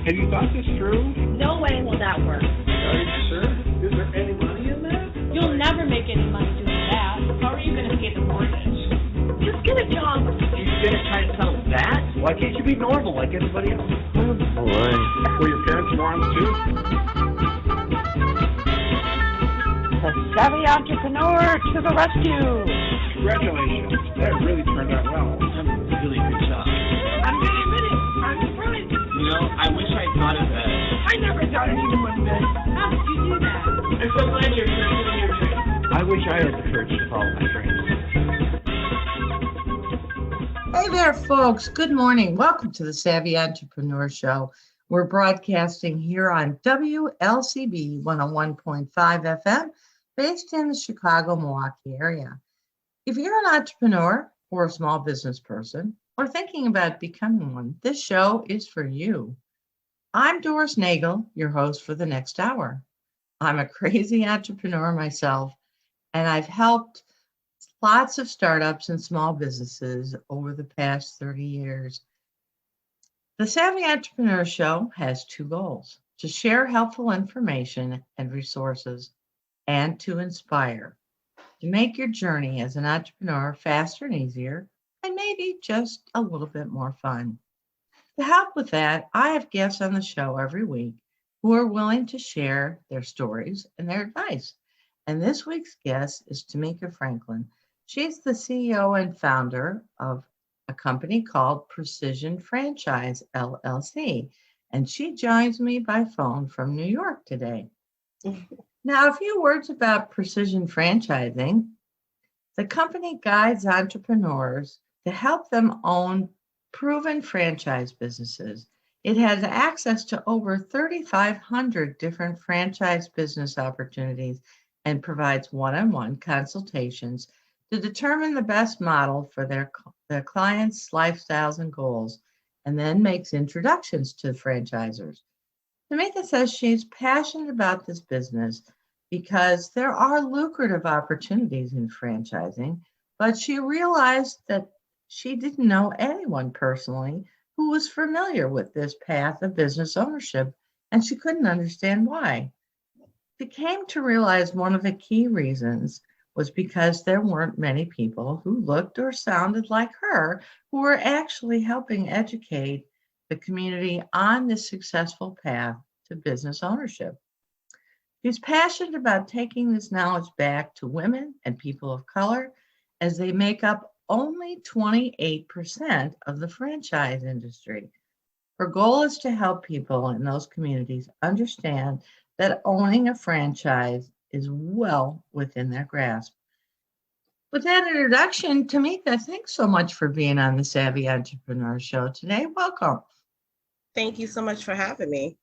Have you thought this through? No way will that work. Are you sure? Is there any money in that? You'll never make any money doing that. How are you going to pay the mortgage? Just get a job. You're going to try to sell that? Why can't you be normal like everybody else? All right. Were your parents morons too? The savvy entrepreneur to the rescue. Congratulations. That really turned out well. Really good job. I'm going to admit it. I'm surprised. You know, I wish I thought of that. I never thought anyone would. How did you do that? I'm so glad you're pursuing your dream. I wish I had the courage to follow my dreams. Hey there, folks. Good morning. Welcome to the Savvy Entrepreneur Show. We're broadcasting here on WLCB 101.5 FM, based in the Chicago, Milwaukee area. If you're an entrepreneur or a small business person or thinking about becoming one, this show is for you. I'm Doris Nagel, your host for the next hour. I'm a crazy entrepreneur myself, and I've helped lots of startups and small businesses over the past 30 years. The Savvy Entrepreneur Show has two goals: to share helpful information and resources, and to inspire, to make your journey as an entrepreneur faster and easier, and maybe just a little bit more fun. To help with that, I have guests on the show every week who are willing to share their stories and their advice. And this week's guest is Tamika Franklyn. She's the CEO and founder of a company called Precision Franchise, LLC. And she joins me by phone from New York today. Now, a few words about Precision Franchising. The company guides entrepreneurs to help them own proven franchise businesses. It has access to over 3,500 different franchise business opportunities and provides one-on-one consultations to determine the best model for their clients' lifestyles and goals, and then makes introductions to franchisors. Tamika says she's passionate about this business because there are lucrative opportunities in franchising, but she realized that she didn't know anyone personally who was familiar with this path of business ownership, and she couldn't understand why. She came to realize one of the key reasons was because there weren't many people who looked or sounded like her who were actually helping educate the community on this successful path to business ownership. She's passionate about taking this knowledge back to women and people of color, as they make up only 28% of the franchise industry. Her goal is to help people in those communities understand that owning a franchise is well within their grasp. With that introduction, Tamika, thanks so much for being on the Savvy Entrepreneur Show today. Welcome. Thank you so much for having me.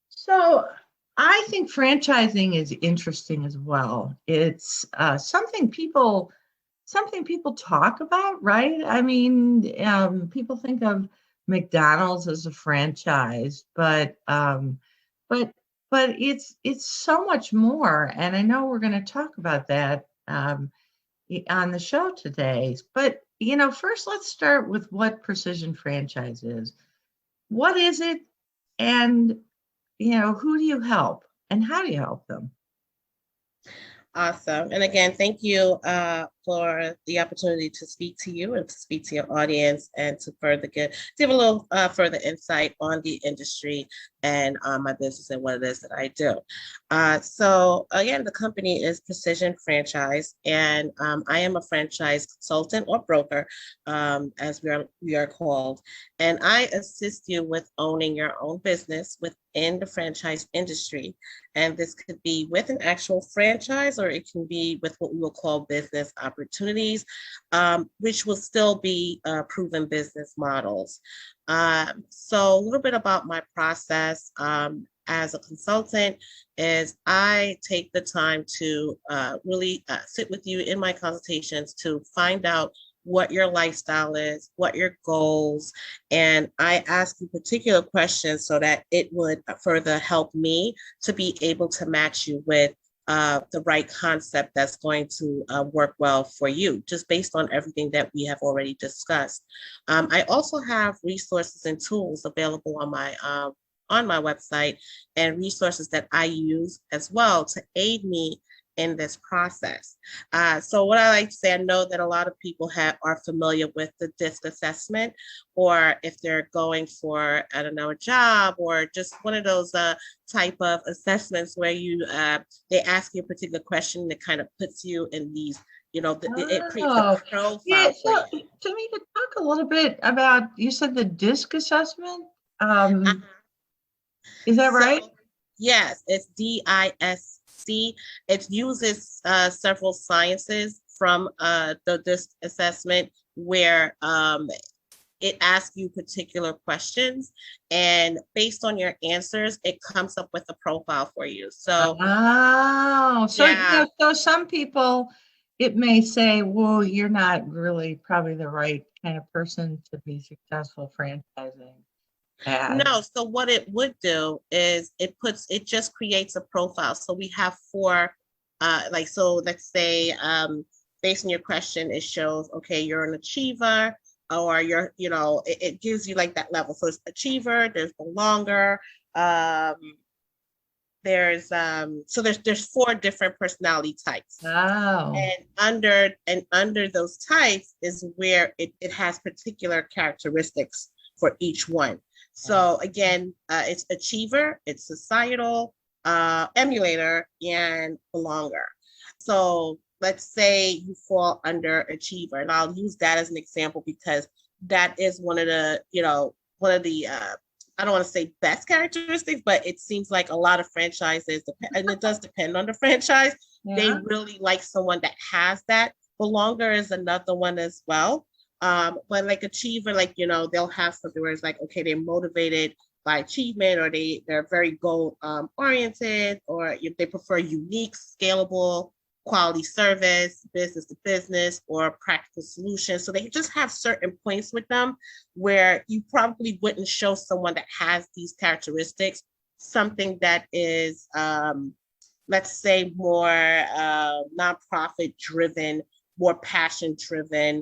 So I think franchising is interesting as well. It's something people talk about, right? I mean, people think of McDonald's as a franchise, but it's so much more. And I know we're going to talk about that on the show today. But first, let's start with what Precision Franchise is. What is it, and who do you help, and how do you help them? Awesome. And again, thank you for the opportunity to speak to you and to speak to your audience, and to give a little further insight on the industry and my business and what it is that I do. So again, the company is Precision Franchise, and I am a franchise consultant or broker, as we are called. And I assist you with owning your own business within the franchise industry. And this could be with an actual franchise, or it can be with what we will call business opportunities, which will still be proven business models. So a little bit about my process as a consultant is I take the time to really sit with you in my consultations to find out what your lifestyle is, what your goals, and I ask you particular questions so that it would further help me to be able to match you with the right concept that's going to work well for you, just based on everything that we have already discussed. I also have resources and tools available on my website, and resources that I use as well to aid me in this process. So what I like to say, I know that a lot of people are familiar with the DISC assessment, or if they're going for, I don't know, a job or just one of those type of assessments where they ask you a particular question that kind of puts you in these, it creates a profile Yeah, for so you. Tamika, talk a little bit about, you said the DISC assessment? Is that right? So, yes, it's DISC. It uses several sciences from the DISC assessment, where it asks you particular questions, and based on your answers, it comes up with a profile for you. So, Oh, so, yeah. so some people, it may say, well, you're not really probably the right kind of person to be successful franchising. No, so what it would do is it just creates a profile. So we have four, so let's say, based on your question, it shows, okay, you're an achiever, or it gives you like that level. So it's achiever, there's belonger, there's four different personality types. Oh. And under those types is where it has particular characteristics for each one. So again, it's achiever, it's societal, emulator, and belonger. So let's say you fall under achiever, and I'll use that as an example because that is one of the I don't want to say best characteristics, but it seems like a lot of franchises, and it does depend on the franchise, they really like someone that has that. Belonger is another one as well. But like achiever, they'll have something where it's like, okay, they're motivated by achievement, or they're very goal oriented, or if they prefer unique, scalable, quality service, business to business, or practical solutions. So they just have certain points with them where you probably wouldn't show someone that has these characteristics something that is, let's say, more nonprofit driven, more passion driven.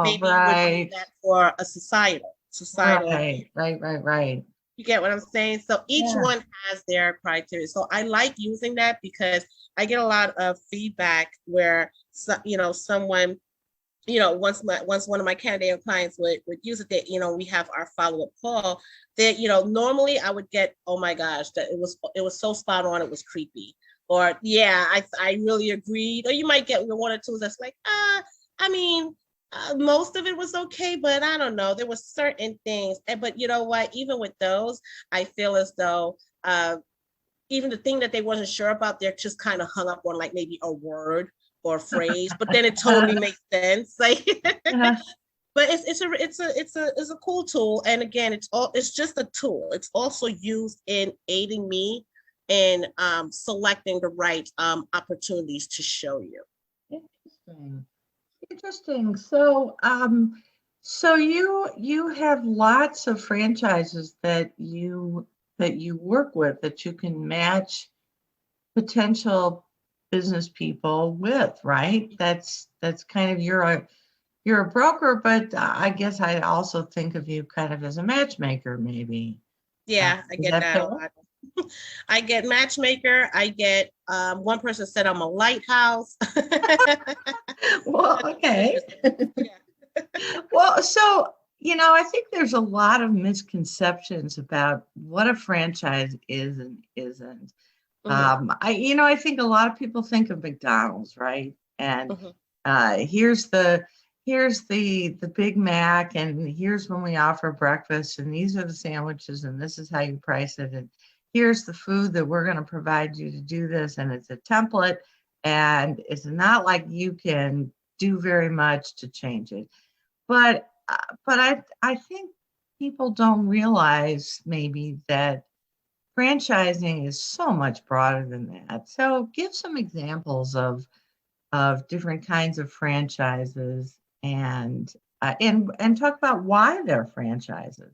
Maybe you would do that for a societal. Right. You get what I'm saying? So each one has their criteria. So I like using that because I get a lot of feedback where, someone, once one of my candidate clients would use it, that, we have our follow-up call, that, normally I would get, oh my gosh, that it was so spot on, it was creepy. Or, I really agreed. Or you might get one or two that's like, most of it was okay, but I don't know. There were certain things. But you know what? Even with those, I feel as though even the thing that they wasn't sure about, they're just kind of hung up on like maybe a word or a phrase, but then it totally makes sense. Like, but it's a cool tool. And again, it's just a tool. It's also used in aiding me in selecting the right opportunities to show you. Interesting. So, you have lots of franchises that you work with, that you can match potential business people with, right? That's kind of, you're a broker, but I guess I also think of you kind of as a matchmaker, maybe. Yeah, I get that a lot. I get matchmaker. I get one person said I'm a lighthouse. Well, okay. Well, so, I think there's a lot of misconceptions about what a franchise is and isn't. Mm-hmm. I think a lot of people think of McDonald's, right? And here's the Big Mac, and here's when we offer breakfast, and these are the sandwiches, and this is how you price it, and here's the food that we're going to provide you to do this, and it's a template, and it's not like you can do very much to change it. But I think people don't realize maybe that franchising is so much broader than that. So give some examples of different kinds of franchises, and talk about why they're franchises.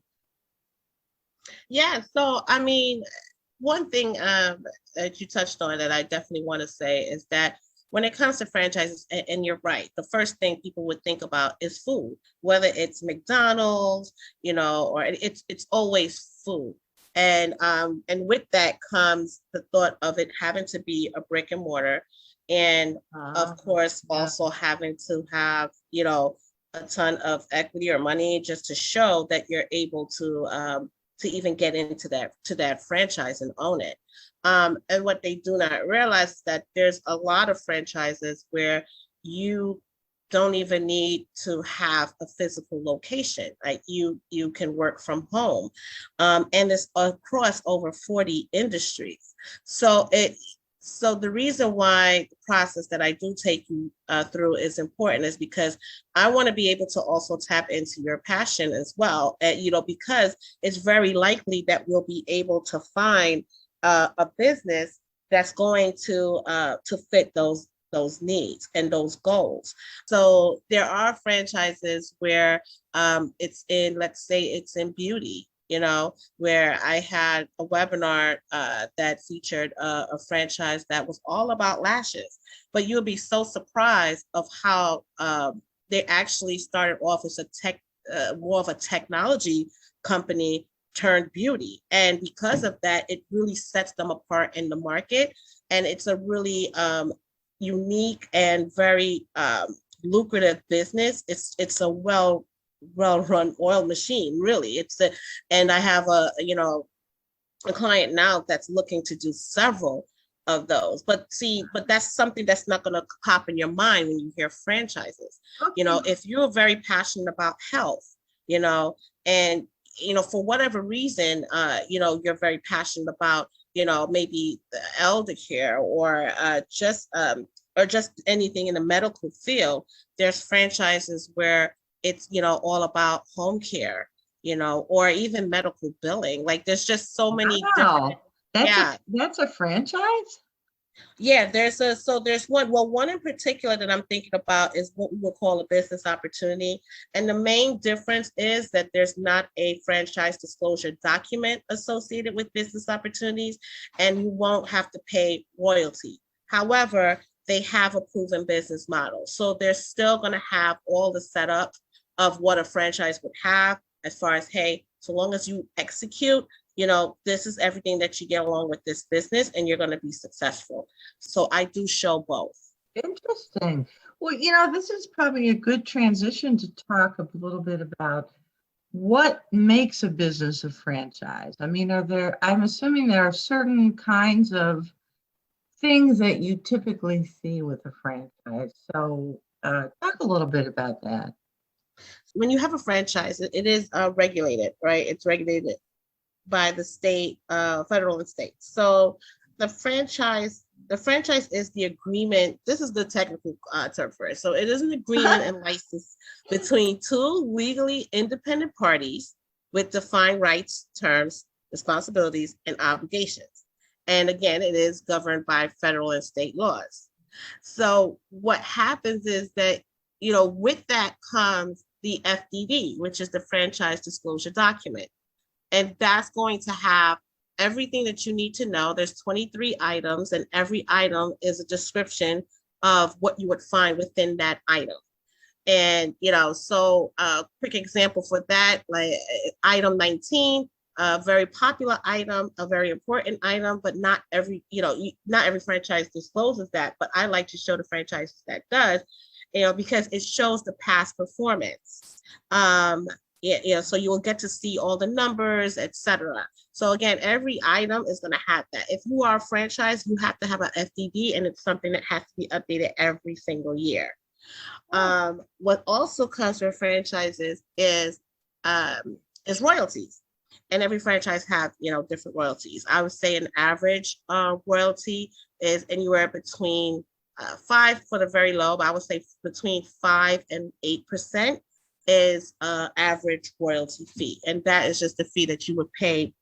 Yeah, so one thing that you touched on that I definitely want to say is that when it comes to franchises, and you're right, the first thing people would think about is food, whether it's McDonald's, or it's always food. And with that comes the thought of it having to be a brick and mortar, and of course also having to have a ton of equity or money just to show that you're able to even get into that franchise and own it. And what they do not realize is that there's a lot of franchises where you don't even need to have a physical location. Like you can work from home, and it's across over 40 industries. So the reason why the process that I do take you through is important is because I want to be able to also tap into your passion as well. Because it's very likely that we'll be able to find a business that's going to fit those needs and those goals. So there are franchises where let's say it's in beauty, where I had a webinar that featured a franchise that was all about lashes. But you'll be so surprised of how they actually started off as more of a technology company turned beauty. And because of that, it really sets them apart in the market. And it's a really unique and very lucrative business. It's a well-run oil machine, really. And I have a client now that's looking to do several of those. But that's something that's not going to pop in your mind when you hear franchises. Okay. If you're very passionate about health, and for whatever reason, you're very passionate about, maybe the elder care or just anything in the medical field, there's franchises where it's, all about home care, or even medical billing. Like there's just so many. Wow. That's a franchise? Yeah, there's one in particular that I'm thinking about is what we would call a business opportunity. And the main difference is that there's not a franchise disclosure document associated with business opportunities, and you won't have to pay royalty. However, they have a proven business model. So they're still going to have all the setup of what a franchise would have as far as, hey, so long as you execute, this is everything that you get along with this business and you're going to be successful. So I do show both. Interesting. Well, this is probably a good transition to talk a little bit about what makes a business a franchise. I mean, I'm assuming there are certain kinds of things that you typically see with a franchise. So talk a little bit about that. When you have a franchise, it is regulated, right? It's regulated by the state, federal and state. So the franchise is the agreement. This is the technical term for it. So it is an agreement and license between two legally independent parties with defined rights, terms, responsibilities, and obligations. And again, it is governed by federal and state laws. So what happens is that, with that comes the FDD, which is the franchise disclosure document. And that's going to have everything that you need to know. There's 23 items, and every item is a description of what you would find within that item. And, so a quick example for that, like item 19, a very popular item, a very important item, but not every franchise discloses that. But I like to show the franchises that does, because it shows the past performance. So you will get to see all the numbers, etc. So again, every item is going to have that. If you are a franchise, you have to have an FDD, and it's something that has to be updated every single year. What also comes with franchises is royalties, and every franchise have different royalties. I would say an average royalty is anywhere between 5 for the very low, but I would say between 5 and 8% is average royalty fee. And that is just the fee that you would pay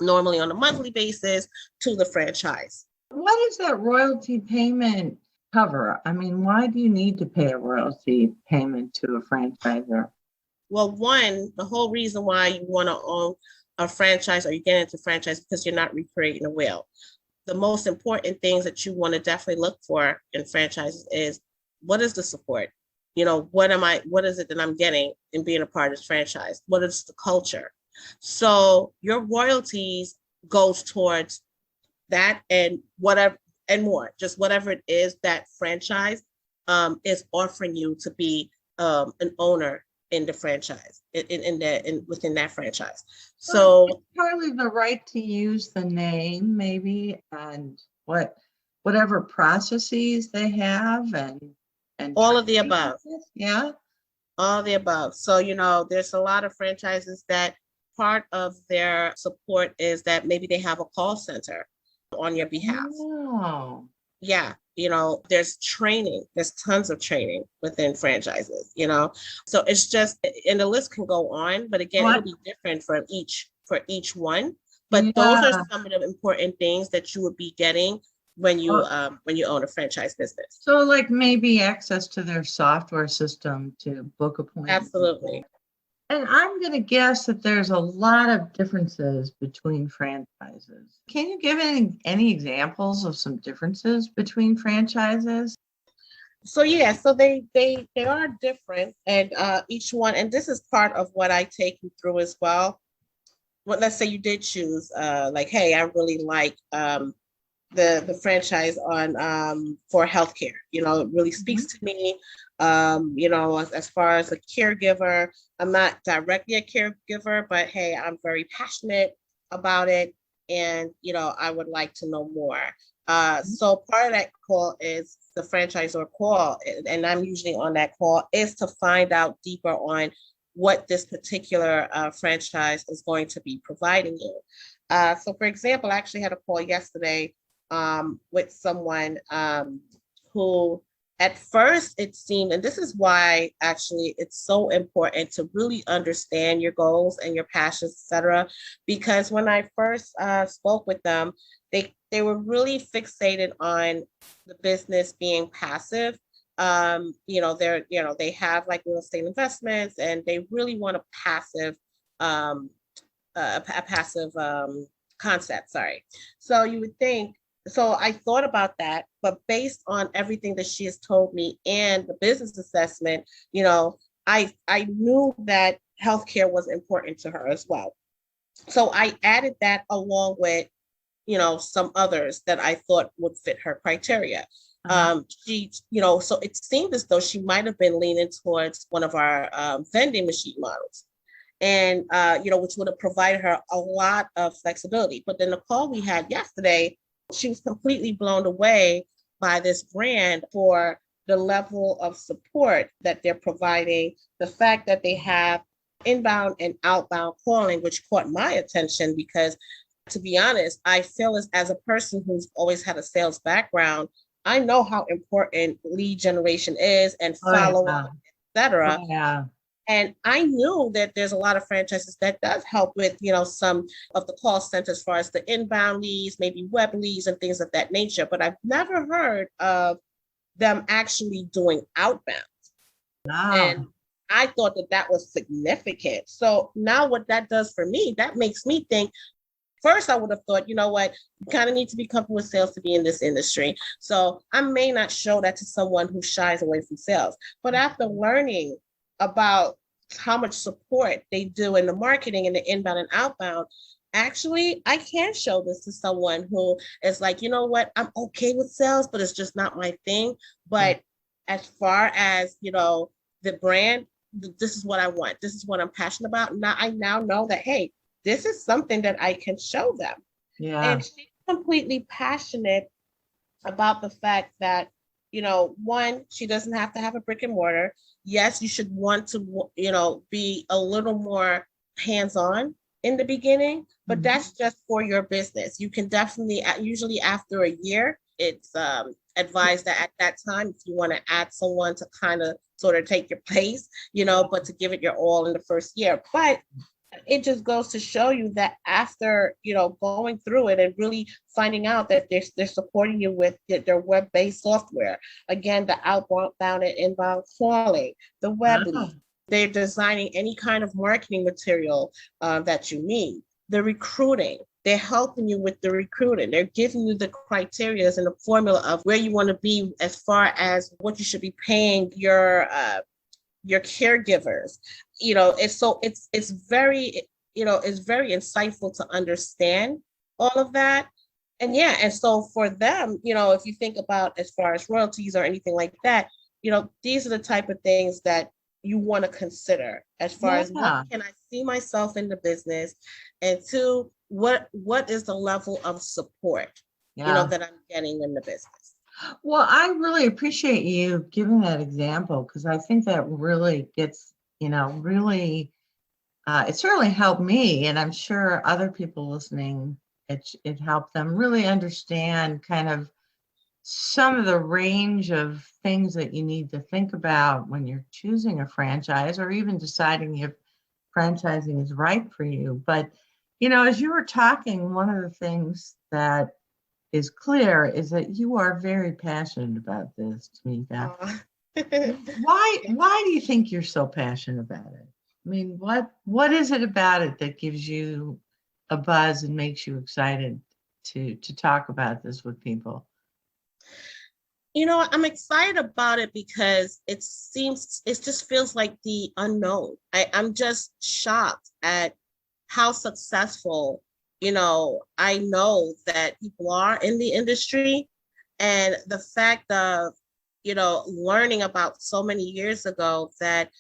normally on a monthly basis to the franchise. What does that royalty payment cover? I mean, why do you need to pay a royalty payment to a franchisor? Well, one, the whole reason why you want to own a franchise or you get into franchise because you're not recreating a wheel. The most important things that you want to definitely look for in franchises is what is the support? What is it that I'm getting in being a part of this franchise? What is the culture? So your royalties goes towards that and whatever and more, just whatever it is that franchise is offering you to be an owner in the franchise, within that franchise. So partly the right to use the name, maybe, and whatever processes they have, and all of the above. Yeah. All of the above. So, there's a lot of franchises that part of their support is that maybe they have a call center on your behalf. Oh. Yeah. There's training. There's tons of training within franchises, So it's just, and the list can go on, but again, it'll be different for each one. But those are some of the important things that you would be getting when you own a franchise business. So like maybe access to their software system to book appointments. Absolutely. And I'm going to guess that there's a lot of differences between franchises. Can you give any examples of some differences between franchises? So yeah, so they are different, and each one, and this is part of what I take you through as well. Well, let's say you did choose, like, hey, I really like the franchise on for healthcare. It really speaks to me. As far as a caregiver, I'm not directly a caregiver, but hey, I'm very passionate about it, and I would like to know more. So part of that call is the franchisor call, and I'm usually on that call, is to find out deeper on what this particular franchise is going to be providing you. So for example, I actually had a call yesterday with someone who at first it seemed, and this is why actually it's so important to really understand your goals and your passions, etc. Because when I first spoke with them, they were really fixated on the business being passive. They have like real estate investments, and they really want a passive concept. Sorry. So you would think. So I thought about that, but based on everything that she has told me and the business assessment, I knew that healthcare was important to her as well. So I added that along with, some others that I thought would fit her criteria. So it seemed as though she might have been leaning towards one of our vending machine models, and which would have provided her a lot of flexibility. But then the call we had yesterday, she was completely blown away by this brand for the level of support that they're providing, the fact that they have inbound and outbound calling, which caught my attention because, to be honest, I feel as a person who's always had a sales background, I know how important lead generation is and follow up, etc. And I knew that there's a lot of franchises that does help with, some of the call centers as far as the inbound leads, maybe web leads and things of that nature. But I've never heard of them actually doing outbound. And I thought that was significant. So now what that does for me, that makes me think, first, I would have thought, you know what, you kind of need to be comfortable with sales to be in this industry. So I may not show that to someone who shies away from sales. But after learning about how much support they do in the marketing and the inbound and outbound, actually, I can show this to someone who is like, you know what, I'm okay with sales, but it's just not my thing. But as far as, the brand, this is what I want. This is what I'm passionate about. Now I know that, hey, this is something that I can show them. Yeah. And she's completely passionate about the fact that, one, she doesn't have to have a brick and mortar. Yes, you should want to, be a little more hands-on in the beginning, but that's just for your business. You can definitely, usually after a year, it's advised that at that time, if you want to add someone to kind of sort of take your place, but to give it your all in the first year. But it just goes to show you that after, going through it and really finding out that they're supporting you with their web-based software, again, the outbound and inbound calling, the web lead, they're designing any kind of marketing material that you need. the recruiting. They're helping you with the recruiting. They're giving you the criteria and the formula of where you want to be as far as what you should be paying your caregivers. It's very, it's very insightful to understand all of that. And yeah, and so for them, if you think about as far as royalties or anything like that, these are the type of things that you want to consider as far as Yeah. one, can I see myself in the business? And two, what is the level of support, Yeah. that I'm getting in the business? Well, I really appreciate you giving that example because I think that really gets, really, it certainly helped me, and I'm sure other people listening, it helped them really understand kind of some of the range of things that you need to think about when you're choosing a franchise or even deciding if franchising is right for you. But, as you were talking, one of the things that is clear is that you are very passionate about this, Tamika. Why do you think you're so passionate about it? I mean, what is it about it that gives you a buzz and makes you excited to talk about this with people? I'm excited about it because it just feels like the unknown. I'm just shocked at how successful, I know that people are in the industry, and the fact of, learning about so many years ago that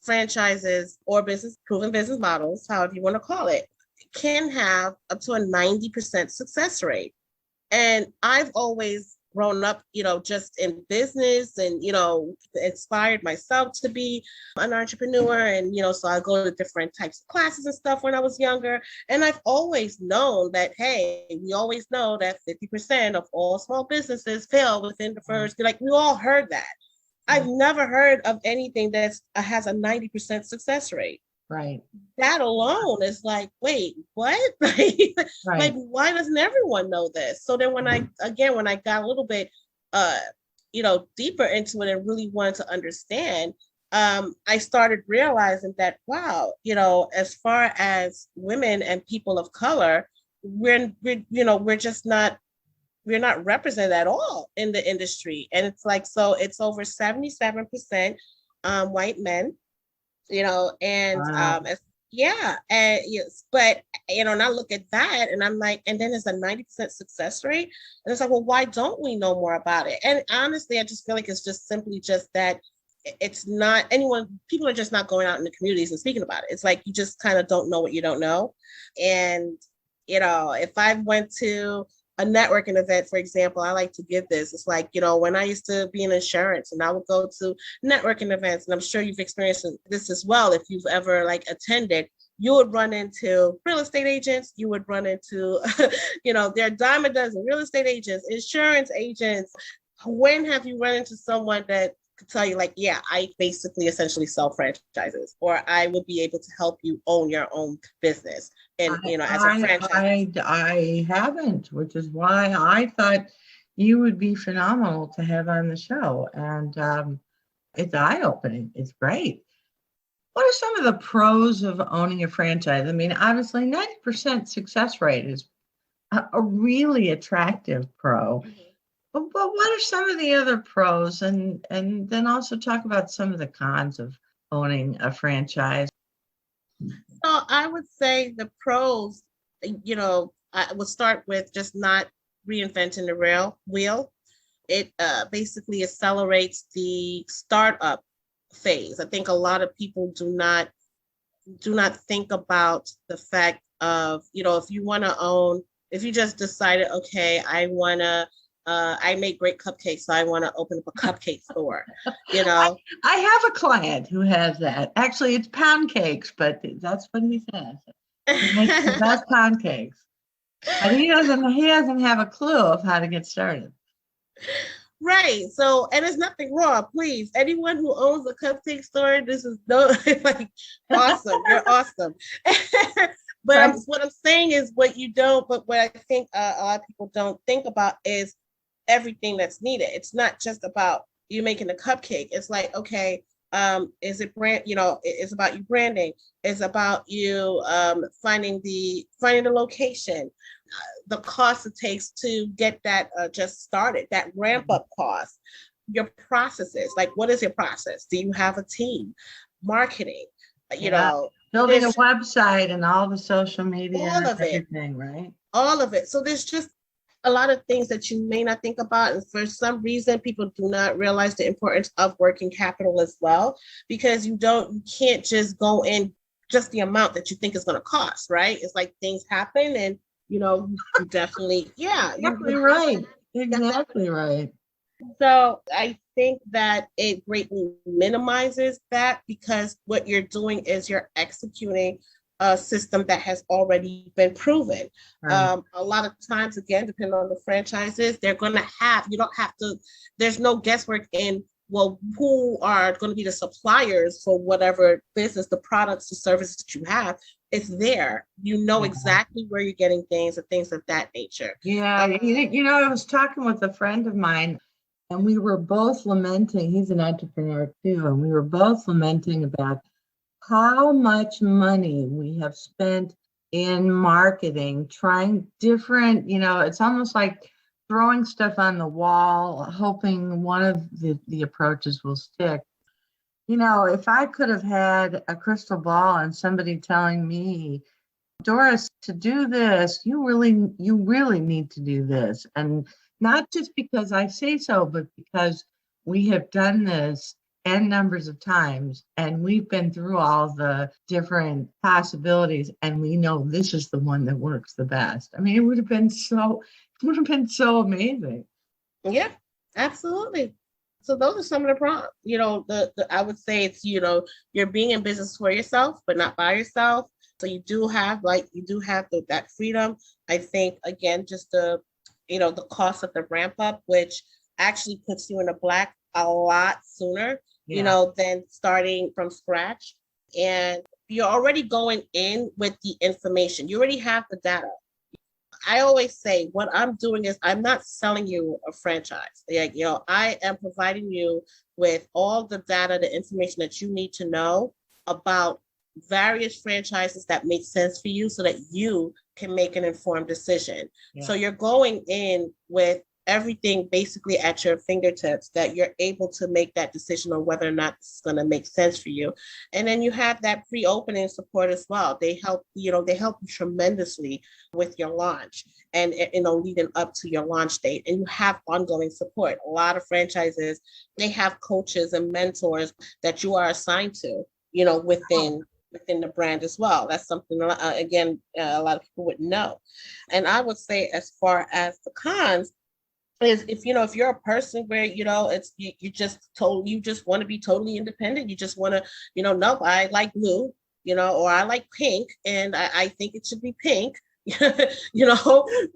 franchises or proven business models, however you want to call it, can have up to a 90% success rate. And I've always grown up, just in business and, inspired myself to be an entrepreneur. And, so I go to different types of classes and stuff when I was younger. And I've always known that, hey, we always know that 50% of all small businesses fail within the first, we all heard that. I've never heard of anything that has a 90% success rate. Right. That alone is like, wait, what? Right. Like, why doesn't everyone know this? So then when I got a little bit, deeper into it and really wanted to understand, I started realizing that, wow, as far as women and people of color, we're not represented at all in the industry. And it's like, so it's over 77% white men. And Wow. yeah, and yes, but and I look at that and I'm like, and then it's a 90% success rate, and it's like, well, why don't we know more about it? And honestly, I just feel like it's just simply just that it's not people are just not going out in the communities and speaking about it. It's like you just kind of don't know what you don't know. And if I went to a networking event, for example, I like to give this. It's like, when I used to be in insurance and I would go to networking events, and I'm sure you've experienced this as well. If you've ever attended, you would run into real estate agents, you would run into, there are dime a dozen real estate agents, insurance agents. When have you run into someone that could tell you yeah, I basically essentially sell franchises, or I would be able to help you own your own business? And, as a franchise. I haven't, which is why I thought you would be phenomenal to have on the show. And it's eye-opening. It's great. What are some of the pros of owning a franchise? I mean, obviously 90% success rate is a really attractive pro. Mhm. But what are some of the other pros? And then also talk about some of the cons of owning a franchise. So I would say the pros, I would start with just not reinventing the wheel. It basically accelerates the startup phase. I think a lot of people do not think about the fact of, if you just decided, okay, I make great cupcakes, so I want to open up a cupcake store, I have a client who has that. Actually, it's pound cakes, but that's what he says. He makes the best pound cakes. But he doesn't have a clue of how to get started. Right. So, and there's nothing wrong. Please, anyone who owns a cupcake store, this is awesome. You're awesome. But Right. what I'm saying is what I think a lot of people don't think about is everything that's needed. It's not just about you making a cupcake. It's like, okay, Is it brand, it's about you branding. It's about you finding the location, the cost it takes to get that just started, that ramp up cost, your processes. Like, what is your process? Do you have a team? Marketing, Building a there's website and all the social media all and of it, everything, right? all of it. So there's just a lot of things that you may not think about. And for some reason, people do not realize the importance of working capital as well, because you can't just go in just the amount that you think is going to cost, right? It's like things happen and, you definitely, yeah. Exactly right. Exactly right. So I think that it greatly minimizes that, because what you're doing is you're executing a system that has already been proven. Right. A lot of times, again, depending on the franchises, they're going to you don't have to, there's no guesswork in, well, who are going to be the suppliers for whatever business, the products, the services that you have. It's there. You know exactly where you're getting things and things of that nature. Yeah. I was talking with a friend of mine, and we were both lamenting, he's an entrepreneur too, and we were both lamenting about how much money we have spent in marketing, trying different, it's almost like throwing stuff on the wall, hoping one of the approaches will stick. If I could have had a crystal ball and somebody telling me, Doris, to do this, you really need to do this. And not just because I say so, but because we have done this n numbers of times and we've been through all the different possibilities and we know this is the one that works the best. I mean, it would have been so amazing. Yeah, absolutely. So those are some of the problems. I would say it's, you're being in business for yourself, but not by yourself. So you do have that freedom. I think, again, just the cost of the ramp up, which actually puts you in the black a lot sooner, than starting from scratch. And you're already going in with the information. You already have the data. I always say what I'm doing is I'm not selling you a franchise. I am providing you with all the data, the information that you need to know about various franchises that make sense for you so that you can make an informed decision. Yeah. So you're going in with everything basically at your fingertips, that you're able to make that decision on whether or not this is going to make sense for you. And then you have that pre-opening support as well. They help you tremendously with your launch and leading up to your launch date. And you have ongoing support. A lot of franchises, they have coaches and mentors that you are assigned to, within the brand as well. That's something, again, a lot of people wouldn't know. And I would say, as far as the cons, is if you're a person where it's you just want to be totally independent. You just want to no, I like blue, or I like pink, and I think it should be pink.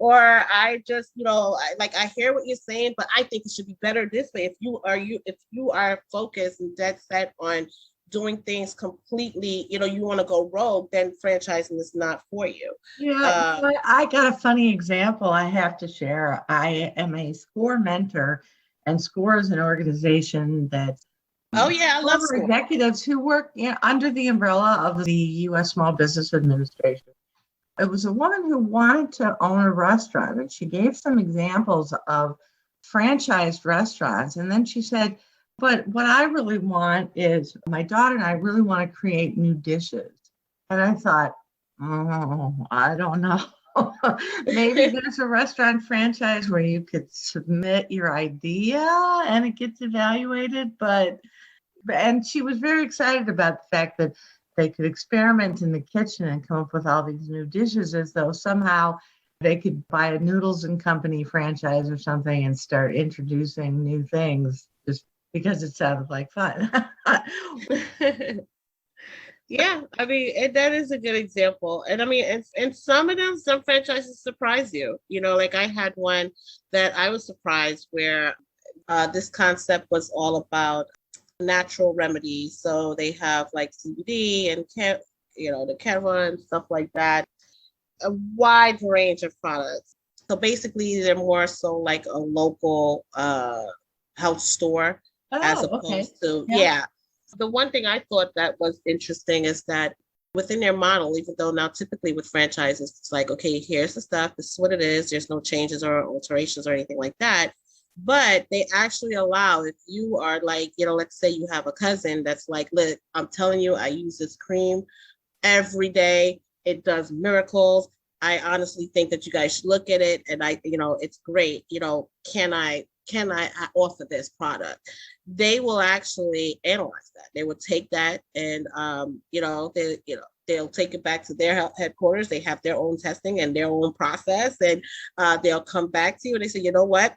Or I just I hear what you're saying, but I think it should be better this way. If you are focused and dead set on doing things completely, you want to go rogue, then franchising is not for you. Yeah, I got a funny example I have to share. I am a SCORE mentor, and SCORE is an organization that I love SCORE. Executives who work under the umbrella of the U.S. Small Business Administration. It was a woman who wanted to own a restaurant, and she gave some examples of franchised restaurants, and then she said, but what I really want is my daughter and I really want to create new dishes. And I thought, I don't know. Maybe there's a restaurant franchise where you could submit your idea and it gets evaluated. And she was very excited about the fact that they could experiment in the kitchen and come up with all these new dishes, as though somehow they could buy a Noodles and Company franchise or something and start introducing new things just because it sounded like fun. Yeah, I mean, that is a good example. And I mean, and some of them, some franchises surprise you. Like I had one that I was surprised where this concept was all about natural remedies. So they have like CBD and the Keva and stuff like that. A wide range of products. So basically, they're more so like a local health store, as opposed to The one thing I thought that was interesting is that within their model, even though now typically with franchises, it's like, okay, here's the stuff, this is what it is, there's no changes or alterations or anything like that. But they actually allow, if you are like, let's say you have a cousin that's like, look, I'm telling you, I use this cream every day. It does miracles. I honestly think that you guys should look at it. And it's great. Can I offer this product? They will actually analyze that. They will take that and, they'll take it back to their headquarters. They have their own testing and their own process. And they'll come back to you and they say, you know what?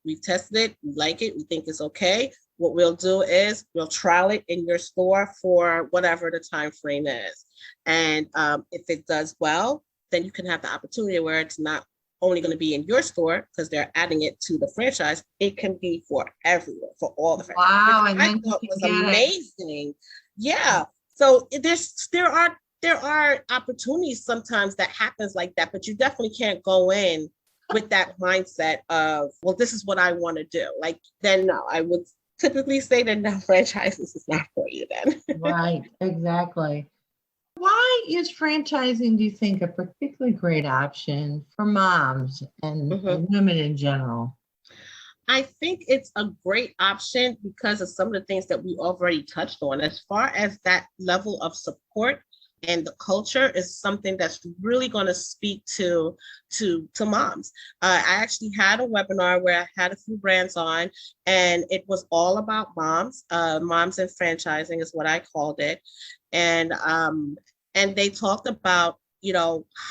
We've tested it. We like it. We think it's okay. What we'll do is we'll trial it in your store for whatever the time frame is. And if it does well, then you can have the opportunity where it's not only going to be in your store because they're adding it to the franchise. It can be for everywhere, for all the franchises. Wow, and I thought was amazing. Yeah. So there are opportunities sometimes that happens like that, but you definitely can't go in with that mindset of, well, this is what I want to do. Like, then no, I would typically say that no, franchises is not for you then. Right, exactly. Why is franchising, do you think, a particularly great option for moms and women in general? I think it's a great option because of some of the things that we already touched on. As far as that level of support and the culture is something that's really going to speak to moms. I actually had a webinar where I had a few brands on, and it was all about moms. Moms and franchising is what I called it. And they talked about,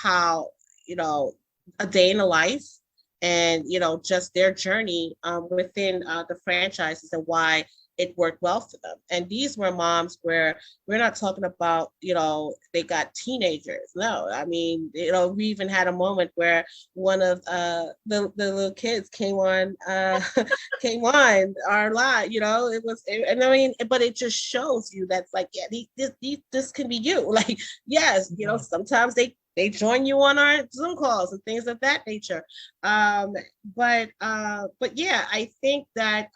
how, a day in the life and, just their journey within the franchises and why it worked well for them. And these were moms where we're not talking about, they got teenagers. No, I mean, we even had a moment where one of the little kids came on our live, it was, and I mean, but it just shows you that's like, yeah, this can be you. Like, yes, sometimes they join you on our Zoom calls and things of that nature. But yeah, I think that,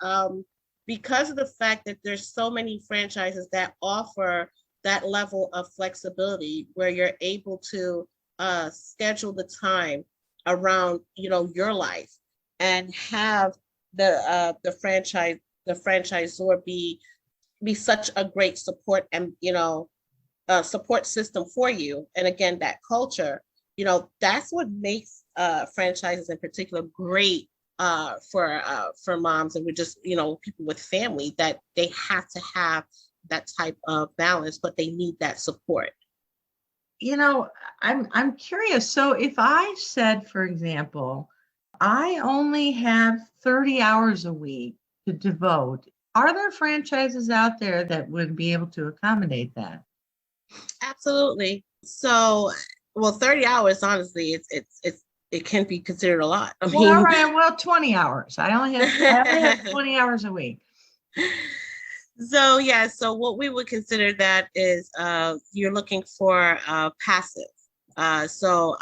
because of the fact that there's so many franchises that offer that level of flexibility where you're able to schedule the time around, your life and have the franchisor be such a great support and, support system for you. And again, that culture, that's what makes franchises in particular great for moms and we're just, people with family, that they have to have that type of balance, but they need that support. I'm curious. So if I said, for example, I only have 30 hours a week to devote, are there franchises out there that would be able to accommodate that? Absolutely. So, 30 hours, honestly, it can be considered a lot. I mean, all right. 20 hours. I only have 20 hours a week. So, yeah. So what we would consider that is you're looking for passive. So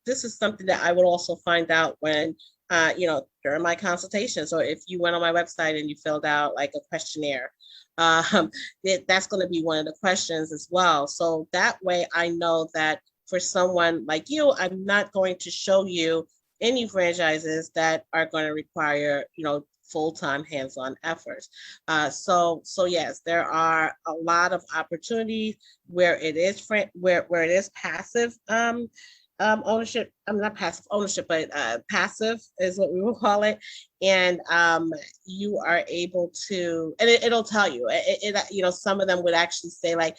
this is something that I would also find out when, during my consultations, or if you went on my website and you filled out like a questionnaire, that's going to be one of the questions as well. So that way I know that for someone like you, I'm not going to show you any franchises that are going to require, full-time hands-on efforts. So yes, there are a lot of opportunities where it is where it is passive ownership. I'm not passive ownership, but passive is what we will call it. And you are able to, and it'll tell you. Some of them would actually say like,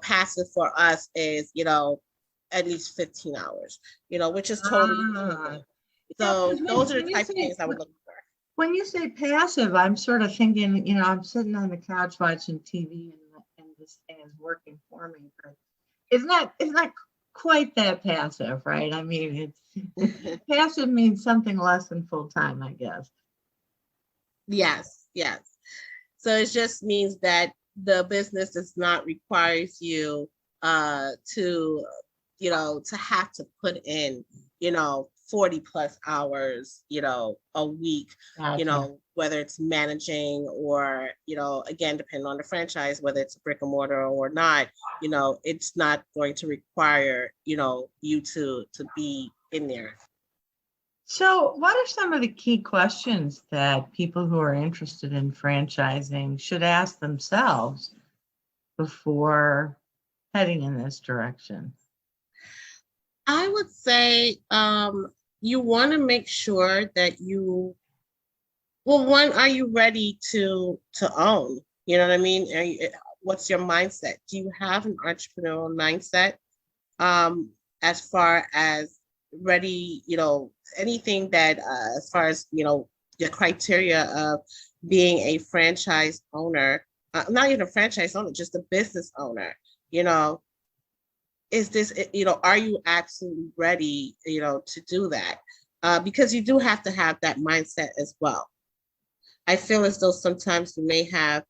passive for us is, at least 15 hours, which is totally so those are the type of things I would look for. When you say passive, I'm sort of thinking, I'm sitting on the couch watching TV and this thing is working for me, but it's not quite that passive, right? I mean, it's passive means something less than full time, I guess. Yes. So it just means that the business does not require you to have to put in, 40 plus hours, a week, Gotcha. whether it's managing or, again, depending on the franchise, whether it's a brick and mortar or not, it's not going to require, you to be in there. So, what are some of the key questions that people who are interested in franchising should ask themselves before heading in this direction? I would say you want to make sure that well, one, are you ready to own? You know what I mean? What's your mindset? Do you have an entrepreneurial mindset? As far as ready, anything that as far as your criteria of being a franchise owner, not even a franchise owner, just a business owner, is this, are you absolutely ready, to do that? Because you do have to have that mindset as well. I feel as though sometimes you may have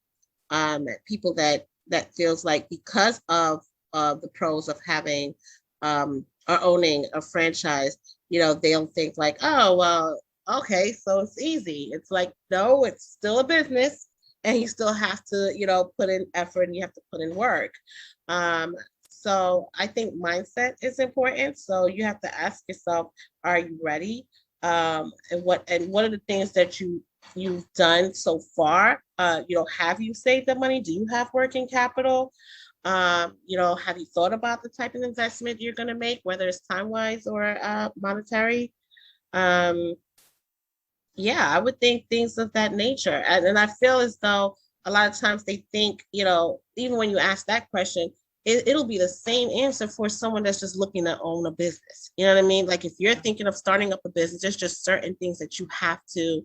people that feels like because of the pros of having or owning a franchise, they'll think like, oh, well, okay, so it's easy. It's like, no, it's still a business and you still have to, put in effort and you have to put in work. So I think mindset is important. So you have to ask yourself, are you ready? And what are the things that you've done so far? Have you saved the money? Do you have working capital? Have you thought about the type of investment you're going to make, whether it's time-wise or monetary? Yeah, I would think things of that nature. And I feel as though a lot of times they think, even when you ask that question, it'll be the same answer for someone that's just looking to own a business. You know what I mean? Like if you're thinking of starting up a business, there's just certain things that you have to,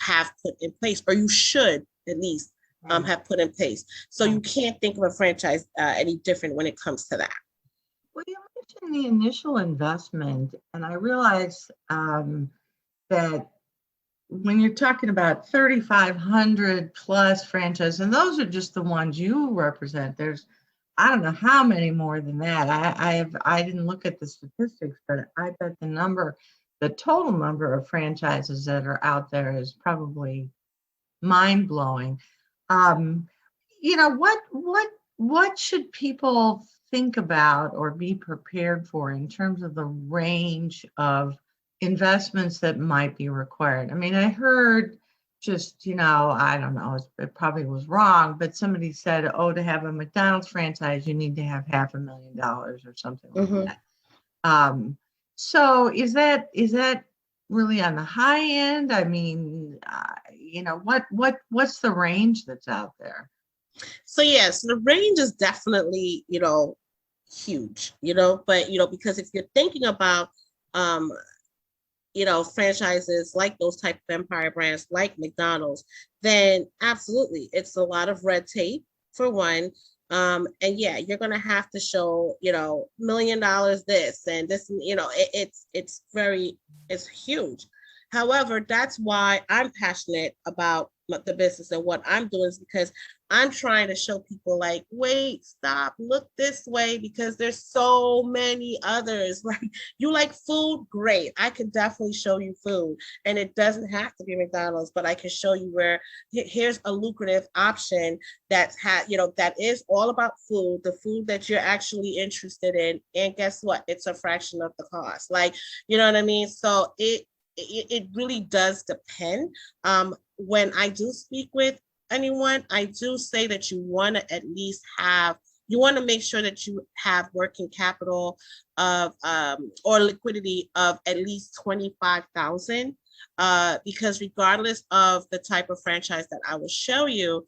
have put in place, or you should at least have put in place. So you can't think of a franchise any different when it comes to that. Well, you mentioned the initial investment, and I realize that when you're talking about 3,500 plus franchises, and those are just the ones you represent, there's I don't know how many more than that. I didn't look at the statistics, but I bet the total number of franchises that are out there is probably mind blowing. What should people think about or be prepared for in terms of the range of investments that might be required? I mean, I heard just, I don't know, it probably was wrong, but somebody said, oh, to have a McDonald's franchise, you need to have $500,000 or something like that. So is that really on the high end? I mean, what's the range that's out there? So yes, the range is definitely, huge, but, because if you're thinking about, franchises like those type of empire brands like McDonald's, then absolutely, it's a lot of red tape for one. And yeah, you're going to have to show, $1 million this and this, it's huge. However, that's why I'm passionate about the business and what I'm doing, is because I'm trying to show people like, wait, stop, look this way, because there's so many others. Like, you like food? Great. I can definitely show you food. And it doesn't have to be McDonald's, but I can show you where here's a lucrative option that is all about food, the food that you're actually interested in. And guess what? It's a fraction of the cost. Like, you know what I mean? So it really does depend. When I do speak with anyone, I do say that you want to at least you want to make sure that you have working capital of or liquidity of at least 25,000, because regardless of the type of franchise that I will show you,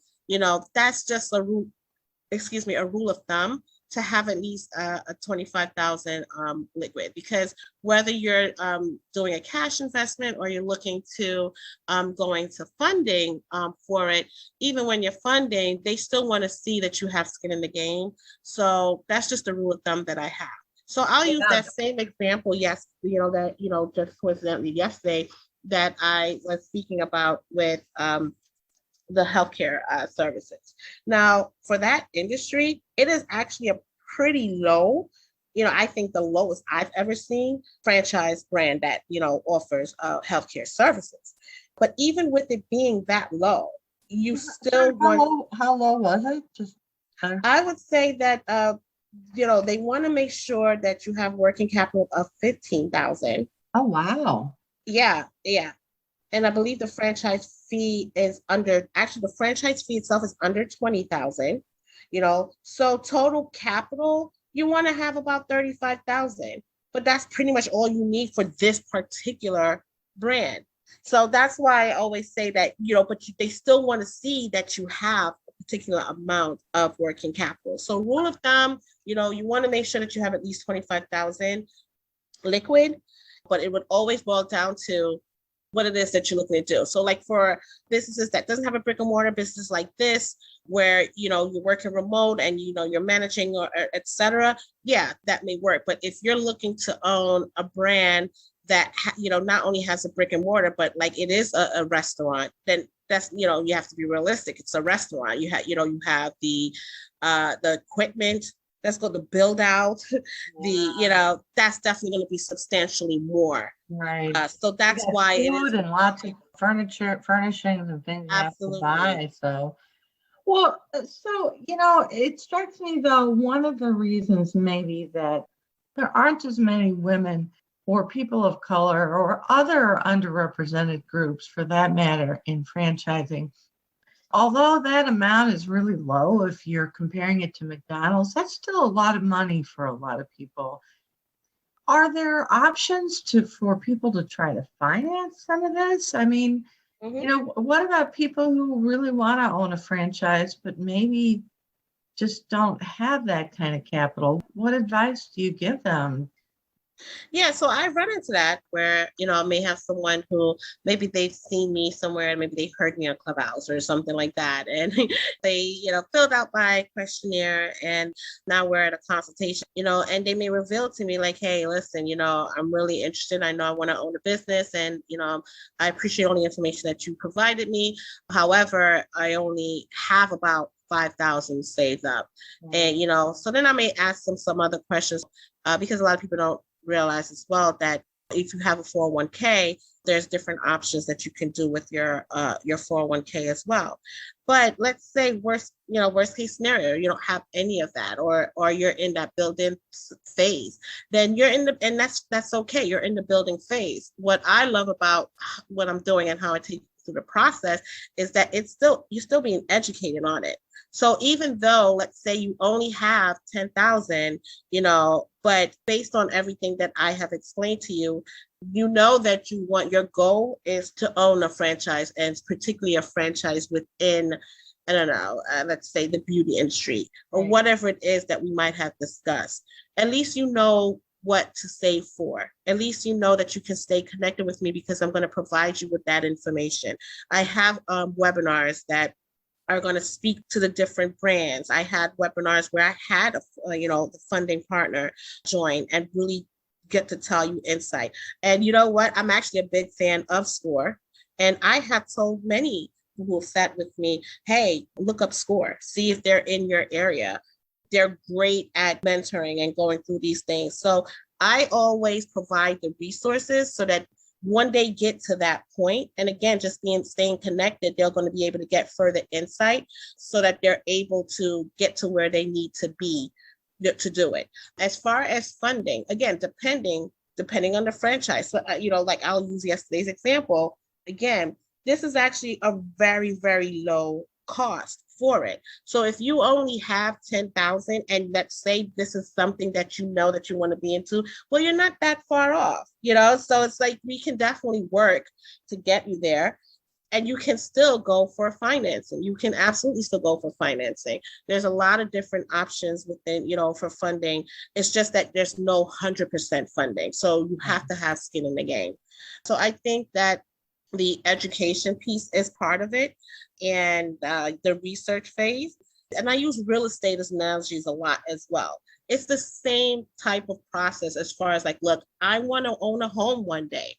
that's just a rule of thumb to have at least a 25,000 liquid, because whether you're doing a cash investment or you're looking to going to funding for it, even when you're funding, they still want to see that you have skin in the game. So that's just a rule of thumb that I have. So I'll use that same example. Yes, just coincidentally yesterday that I was speaking about with the healthcare services. Now, for that industry, it is actually a pretty low I think the lowest I've ever seen franchise brand that, offers healthcare services. But even with it being that low, you still want, How low was it? Just I would say that, they want to make sure that you have working capital of 15,000. oh wow. Yeah, yeah. And I believe the franchise fee is actually the franchise fee itself is under 20,000, so total capital, you want to have about 35,000, but that's pretty much all you need for this particular brand. So that's why I always say that, they still want to see that you have a particular amount of working capital. So rule of thumb, you want to make sure that you have at least 25,000 liquid, but it would always boil down to what it is that you're looking to do. So like for businesses that doesn't have a brick and mortar business like this, where, you're working remote and, you're managing or et cetera, yeah, that may work. But if you're looking to own a brand that, not only has a brick and mortar, but like it is a restaurant, then that's, you have to be realistic. It's a restaurant. You have, you have the equipment that's going to build out that's definitely going to be substantially more. Right. So that's why it is. And lots of furnishings and things you have to Absolutely. buy. So, it strikes me though, one of the reasons maybe that there aren't as many women or people of color or other underrepresented groups for that matter in franchising. Although that amount is really low, if you're comparing it to McDonald's, that's still a lot of money for a lot of people. Are there options for people to try to finance some of this? I mean, what about people who really want to own a franchise, but maybe just don't have that kind of capital? What advice do you give them? Yeah, so I run into that where, I may have someone who maybe they've seen me somewhere and maybe they heard me on Clubhouse or something like that. And they, filled out my questionnaire and now we're at a consultation, and they may reveal to me like, hey, listen, I'm really interested. I know I want to own a business and, I appreciate all the information that you provided me. However, I only have about 5,000 saved up. And, so then I may ask them some other questions because a lot of people don't realize as well that if you have a 401k, there's different options that you can do with your 401k as well. But let's say worst case scenario, you don't have any of that, or you're in that building phase, then you're and that's okay. You're in the building phase. What I love about what I'm doing and how I take you through the process is that you're still being educated on it. So even though, let's say you only have 10,000, but based on everything that I have explained to you, that your goal is to own a franchise, and particularly a franchise within, I don't know, let's say the beauty industry or whatever it is that we might have discussed. At least you know what to save for. At least you know that you can stay connected with me because I'm going to provide you with that information. I have webinars that are going to speak to the different brands. I had webinars where I had the funding partner join and really get to tell you insight. And you know what? I'm actually a big fan of SCORE. And I have told many who have sat with me, hey, look up SCORE, see if they're in your area. They're great at mentoring and going through these things. So I always provide the resources so that when they get to that point, and again, just staying connected, they're going to be able to get further insight so that they're able to get to where they need to be to do it. As far as funding, again, depending on the franchise. So, like I'll use yesterday's example. Again, this is actually a very, very low cost for it. So if you only have 10,000 and let's say this is something that that you want to be into, well, you're not that far off, so it's like we can definitely work to get you there. And you can still go for financing. You can absolutely still go for financing. There's a lot of different options within, for funding. It's just that there's no 100% funding. So you have to have skin in the game. So I think that the education piece is part of it, and the research phase. And I use real estate as analogies a lot as well. It's the same type of process as far as like, look, I want to own a home one day,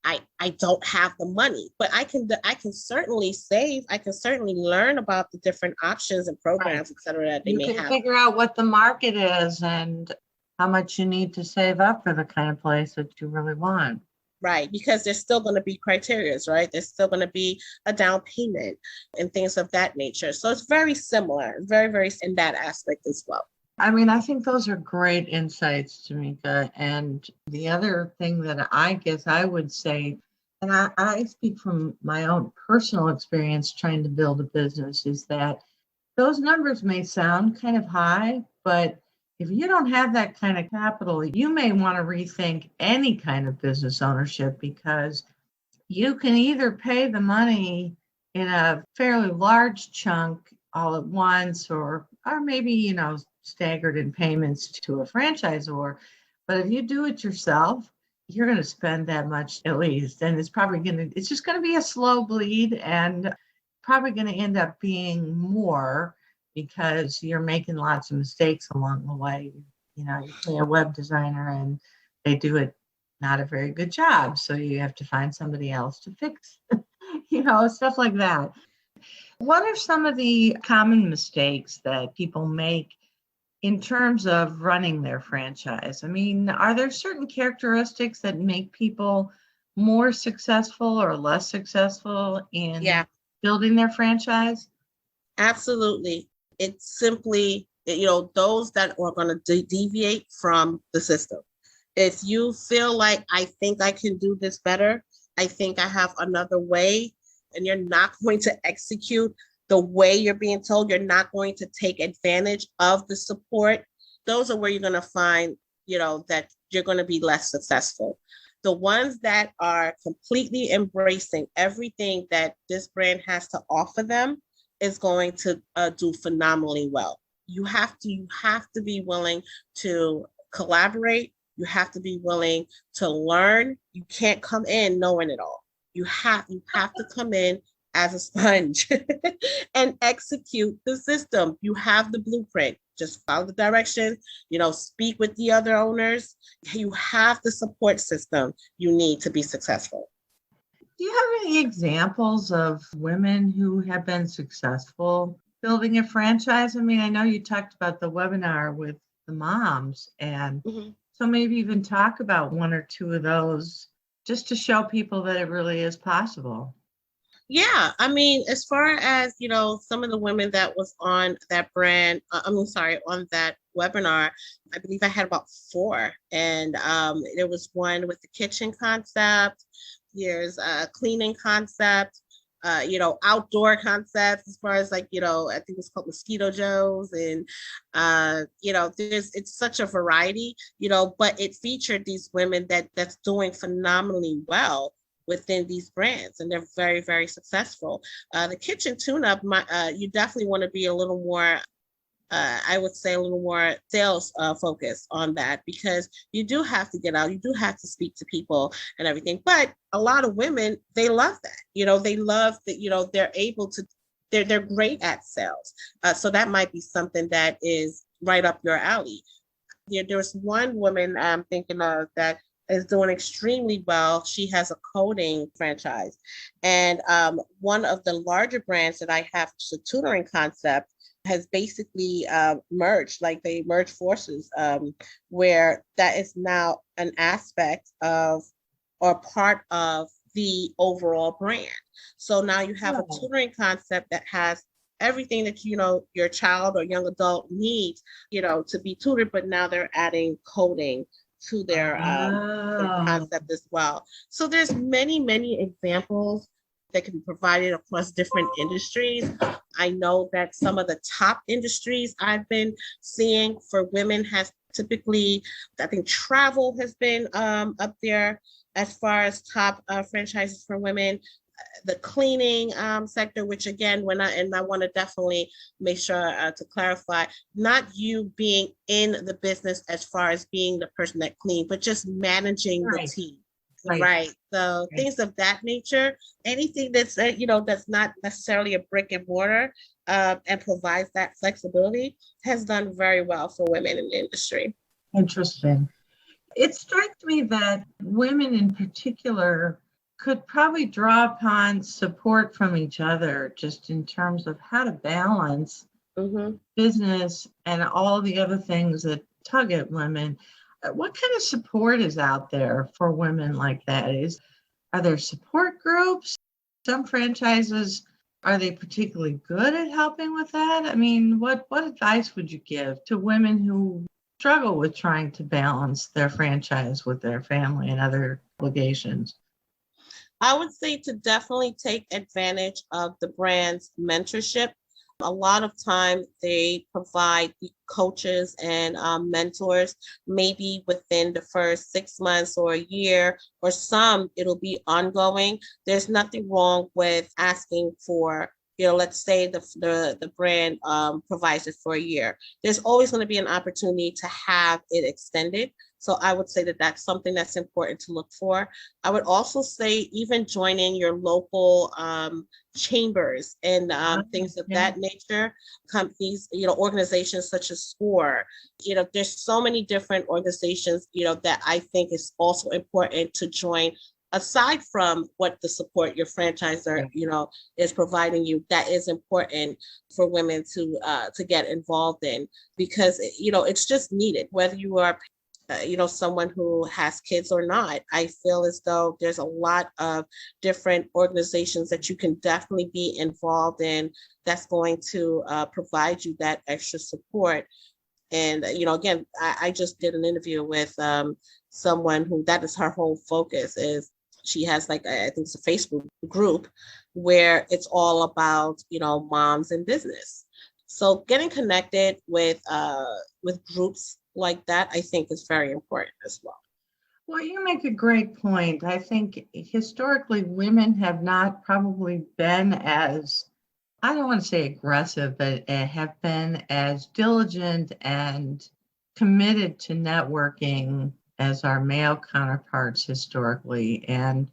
I don't have the money, but I can certainly save. I can certainly learn about the different options and programs, et cetera, that they may have. You can figure out what the market is and how much you need to save up for the kind of place that you really want. Right, because there's still going to be criterias, right? There's still going to be a down payment and things of that nature. So it's very similar, very, very in that aspect as well. I mean, I think those are great insights, Tamika. And the other thing that I guess I would say, and I speak from my own personal experience trying to build a business, is that those numbers may sound kind of high, but if you don't have that kind of capital, you may want to rethink any kind of business ownership, because you can either pay the money in a fairly large chunk all at once, or maybe, staggered in payments to a franchisor. But if you do it yourself, you're going to spend that much at least. And it's just going to be a slow bleed, and probably going to end up being more because you're making lots of mistakes along the way. You pay a web designer and they do it not a very good job. So you have to find somebody else to fix, stuff like that. What are some of the common mistakes that people make in terms of running their franchise? I mean, are there certain characteristics that make people more successful or less successful in building their franchise? Absolutely. It's simply, those that are going to deviate from the system. If you feel like, I think I can do this better, I think I have another way, and you're not going to execute the way you're being told, you're not going to take advantage of the support, those are where you're going to find, that you're going to be less successful. The ones that are completely embracing everything that this brand has to offer them is going to do phenomenally well. You have to be willing to collaborate. You have to be willing to learn. You can't come in knowing it all. You have to come in as a sponge and execute the system. You have the blueprint. Just follow the directions, speak with the other owners. You have the support system you need to be successful. Do you have any examples of women who have been successful building a franchise? I mean, I know you talked about the webinar with the moms, and so maybe even talk about one or two of those just to show people that it really is possible. Yeah, I mean, as far as, some of the women that was on that on that webinar, I believe I had about 4. And there was one with the kitchen concept, there's a cleaning concept, outdoor concepts as far as I think it was called Mosquito Joe's, and it's such a variety, but it featured these women that's doing phenomenally well within these brands, and they're very, very successful. The kitchen tune-up, you definitely want to be a little more, I would say, a little more sales focused on that, because you do have to get out, you do have to speak to people and everything. But a lot of women, they love that. They love that, they're able to, they're great at sales. So that might be something that is right up your alley. There's one woman I'm thinking of that is doing extremely well. She has a coding franchise. And one of the larger brands that I have, the tutoring concept, has basically merged, like they merged forces, where that is now an aspect of or part of the overall brand. So now you have a tutoring concept that has everything that your child or young adult needs, to be tutored, but now they're adding coding to their concept as well. So there's many, many examples that can be provided across different industries. I know that some of the top industries I've been seeing for women has typically, I think travel has been up there as far as top franchises for women. The cleaning sector, which again, I want to definitely make sure to clarify, not you being in the business as far as being the person that cleans, but just managing the team. Right. So things of that nature, anything that's, that's not necessarily a brick and mortar and provides that flexibility has done very well for women in the industry. Interesting. It strikes me that women in particular could probably draw upon support from each other, just in terms of how to balance business and all the other things that tug at women. What kind of support is out there for women like that? Are there support groups? Some franchises, are they particularly good at helping with that? I mean, what advice would you give to women who struggle with trying to balance their franchise with their family and other obligations? I would say to definitely take advantage of the brand's mentorship. A lot of time they provide the coaches and mentors, maybe within the first 6 months or a year, or some it'll be ongoing. There's nothing wrong with asking for, let's say the brand provides it for a year. There's always going to be an opportunity to have it extended. So I would say that that's something that's important to look for. I would also say even joining your local chambers and things of that nature, companies, organizations such as SCORE. There's so many different organizations, that I think is also important to join. Aside from what the support your franchisor, is providing you, that is important for women to get involved in, because, it's just needed, whether you are someone who has kids or not. I feel as though there's a lot of different organizations that you can definitely be involved in that's going to provide you that extra support. And, again, I just did an interview with someone who that is her whole focus is. She has I think it's a Facebook group where it's all about, moms in business. So getting connected with groups like that, I think is very important as well. Well, you make a great point. I think historically women have not probably been as, I don't want to say aggressive, but have been as diligent and committed to networking as our male counterparts historically. And,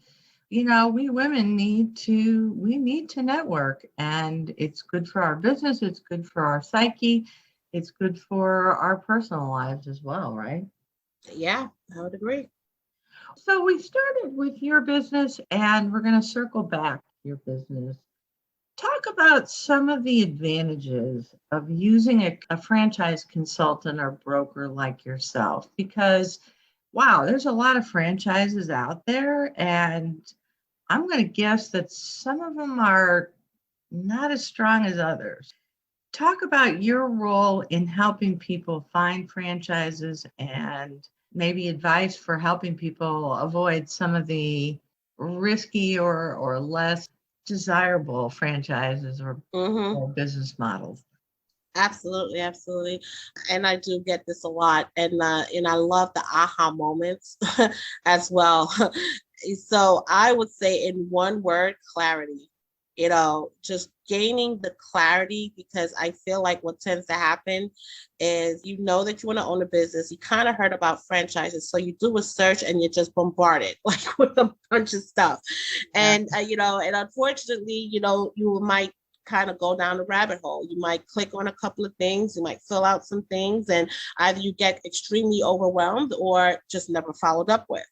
we women need to network, and it's good for our business. It's good for our psyche. It's good for our personal lives as well, right? Yeah, I would agree. So we started with your business, and we're going to circle back to your business. Talk about some of the advantages of using a franchise consultant or broker like yourself, because, wow, there's a lot of franchises out there, and I'm going to guess that some of them are not as strong as others. Talk about your role in helping people find franchises and maybe advice for helping people avoid some of the risky or less desirable franchises or business models. Absolutely, absolutely. And I do get this a lot. And I love the aha moments as well. So I would say in one word, clarity. Just gaining the clarity, because I feel like what tends to happen is that you want to own a business. You kind of heard about franchises. So you do a search and you're just bombarded with a bunch of stuff. And, and unfortunately, you might kind of go down a rabbit hole. You might click on a couple of things, you might fill out some things, and either you get extremely overwhelmed or just never followed up with.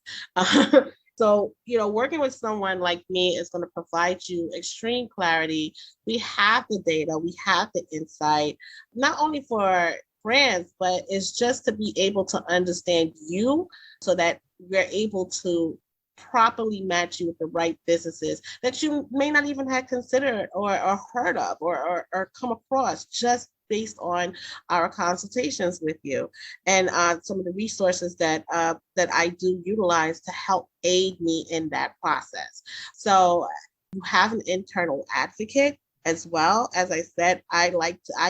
So, working with someone like me is going to provide you extreme clarity. We have the data, we have the insight, not only for brands, but it's just to be able to understand you so that we're able to properly match you with the right businesses that you may not even have considered or heard of or come across, just based on our consultations with you and some of the resources that I do utilize to help aid me in that process. So you have an internal advocate as well. As I said, I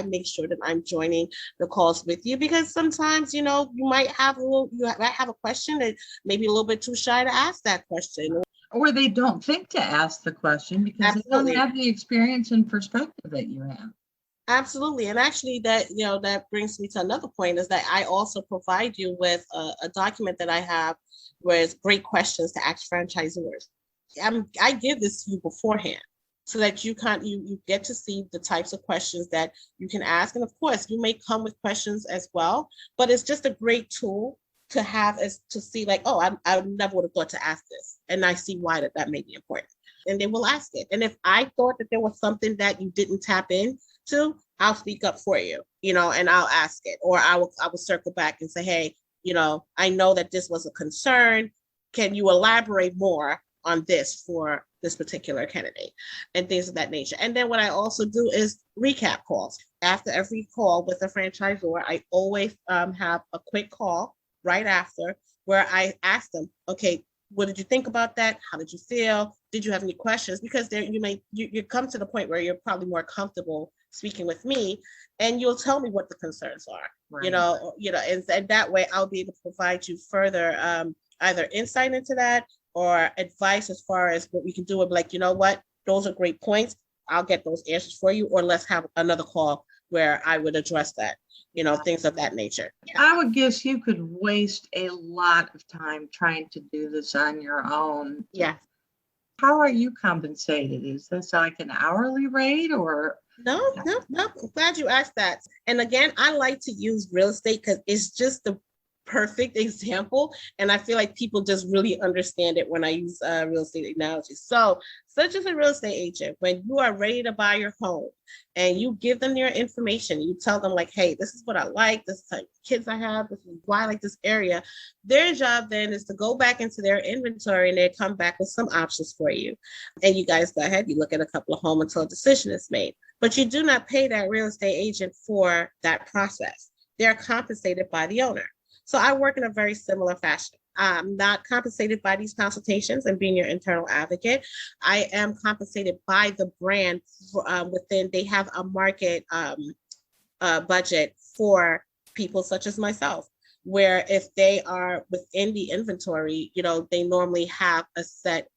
make sure that I'm joining the calls with you, because sometimes, you might have a question that maybe a little bit too shy to ask that question. Or they don't think to ask the question because Absolutely. They don't have the experience and perspective that you have. Absolutely. And actually that brings me to another point, is that I also provide you with a document that I have where it's great questions to ask franchisors. I give this to you beforehand so that you get to see the types of questions that you can ask. And of course, you may come with questions as well, but it's just a great tool to have as to see I never would have thought to ask this. And I see why that may be important. And they will ask it. And if I thought that there was something that you didn't tap into, I'll speak up for you, and I'll ask it, or I will circle back and say, hey, I know that this was a concern. Can you elaborate more on this for this particular candidate and things of that nature? And then what I also do is recap calls. After every call with a franchisor, I always have a quick call right after where I ask them, okay, what did you think about that? How did you feel? Did you have any questions? Because there you come to the point where you're probably more comfortable speaking with me, and you'll tell me what the concerns are. Right. And that way I'll be able to provide you further either insight into that or advice as far as what we can do. Like, you know what, those are great points. I'll get those answers for you, or let's have another call where I would address that, things of that nature. I would guess you could waste a lot of time trying to do this on your own. Yeah. How are you compensated? Is this like an hourly rate or? No. I'm glad you asked that. And again, I like to use real estate because it's just the perfect example. And I feel like people just really understand it when I use real estate analogies. So such as a real estate agent, when you are ready to buy your home and you give them your information, you tell them like, hey, this is what I like, this is the type of kids I have, this is why I like this area. Their job then is to go back into their inventory and they come back with some options for you. And you guys go ahead, you look at a couple of homes until a decision is made. But you do not pay that real estate agent for that process. They're compensated by the owner. So I work in a very similar fashion. I'm not compensated by these consultations and being your internal advocate. I am compensated by the brand within. They have a market budget for people such as myself, where if they are within the inventory, they normally have a set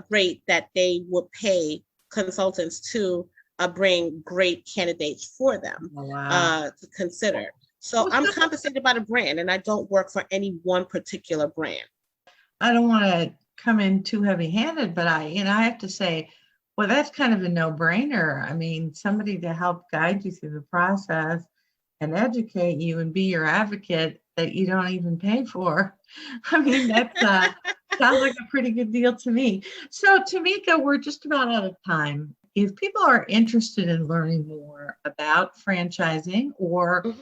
rate that they would pay consultants to bring great candidates for them to consider. So I'm compensated by the brand, and I don't work for any one particular brand. I don't want to come in too heavy-handed, but I have to say, well, that's kind of a no-brainer. I mean, somebody to help guide you through the process and educate you and be your advocate that you don't even pay for. I mean, that sounds like a pretty good deal to me. So, Tamika, we're just about out of time. If people are interested in learning more about franchising or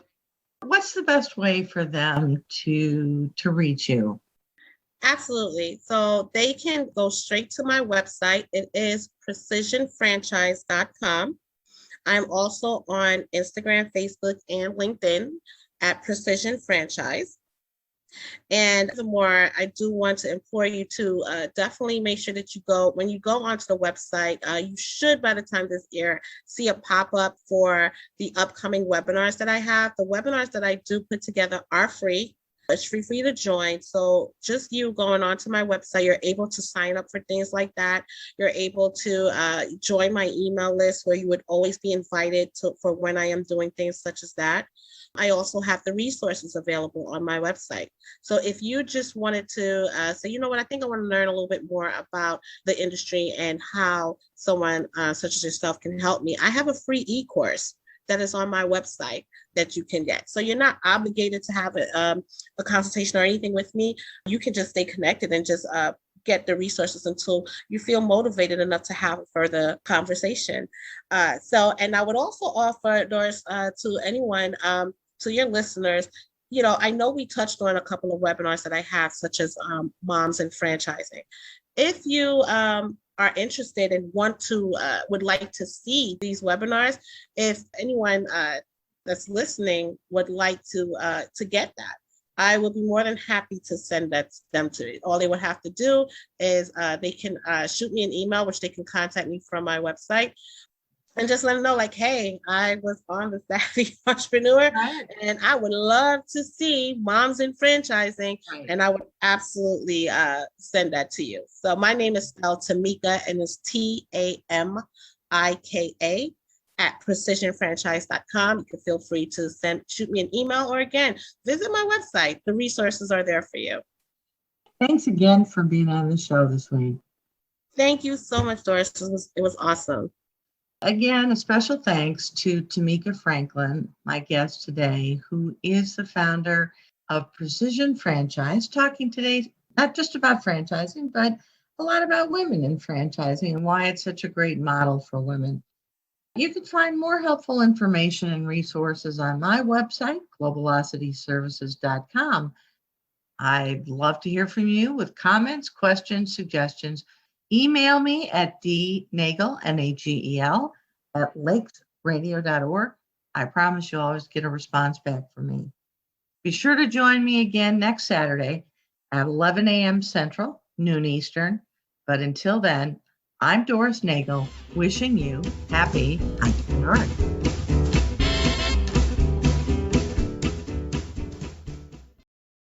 what's the best way for them to reach you? Absolutely. So they can go straight to my website. It is precisionfranchise.com. I'm also on Instagram, Facebook, and LinkedIn at Precision Franchise. And furthermore, I do want to implore you to definitely make sure that when you go onto the website, you should, by the time this air, see a pop-up for the upcoming webinars that I have. The webinars that I do put together are free. It's free for you to join. So just you going onto my website, you're able to sign up for things like that. You're able to join my email list where you would always be invited for when I am doing things such as that. I also have the resources available on my website. So if you just wanted to say, you know what, I think I want to learn a little bit more about the industry and how someone such as yourself can help me, I have a free e-course that is on my website that you can get. So you're not obligated to have a consultation or anything with me. You can just stay connected and just get the resources until you feel motivated enough to have a further conversation. And I would also offer, Doris, to anyone, to your listeners, I know we touched on a couple of webinars that I have, such as Moms and Franchising. If you are interested and would like to see these webinars, if anyone that's listening would like to get that, I will be more than happy to send them to you. All they would have to do is they can shoot me an email, which they can contact me from my website, and just let them know, like, hey, I was on the Savvy Entrepreneur, and I would love to see Moms in Franchising, and I would absolutely send that to you. So my name is spelled Tamika, and it's Tamika at precisionfranchise.com. You can feel free to shoot me an email, or again, visit my website. The resources are there for you. Thanks again for being on the show this week. Thank you so much, Doris. It was awesome. Again, a special thanks to Tamika Franklyn, my guest today, who is the founder of Precision Franchise, talking today not just about franchising, but a lot about women in franchising and why it's such a great model for women. You can find more helpful information and resources on my website, globalocityservices.com. I'd love to hear from you with comments, questions, suggestions. Email me at dnagel, Nagel, at lakesradio.org. I promise you'll always get a response back from me. Be sure to join me again next Saturday at 11 a.m. Central, noon Eastern. But until then, I'm Doris Nagel, wishing you happy entrepreneuring.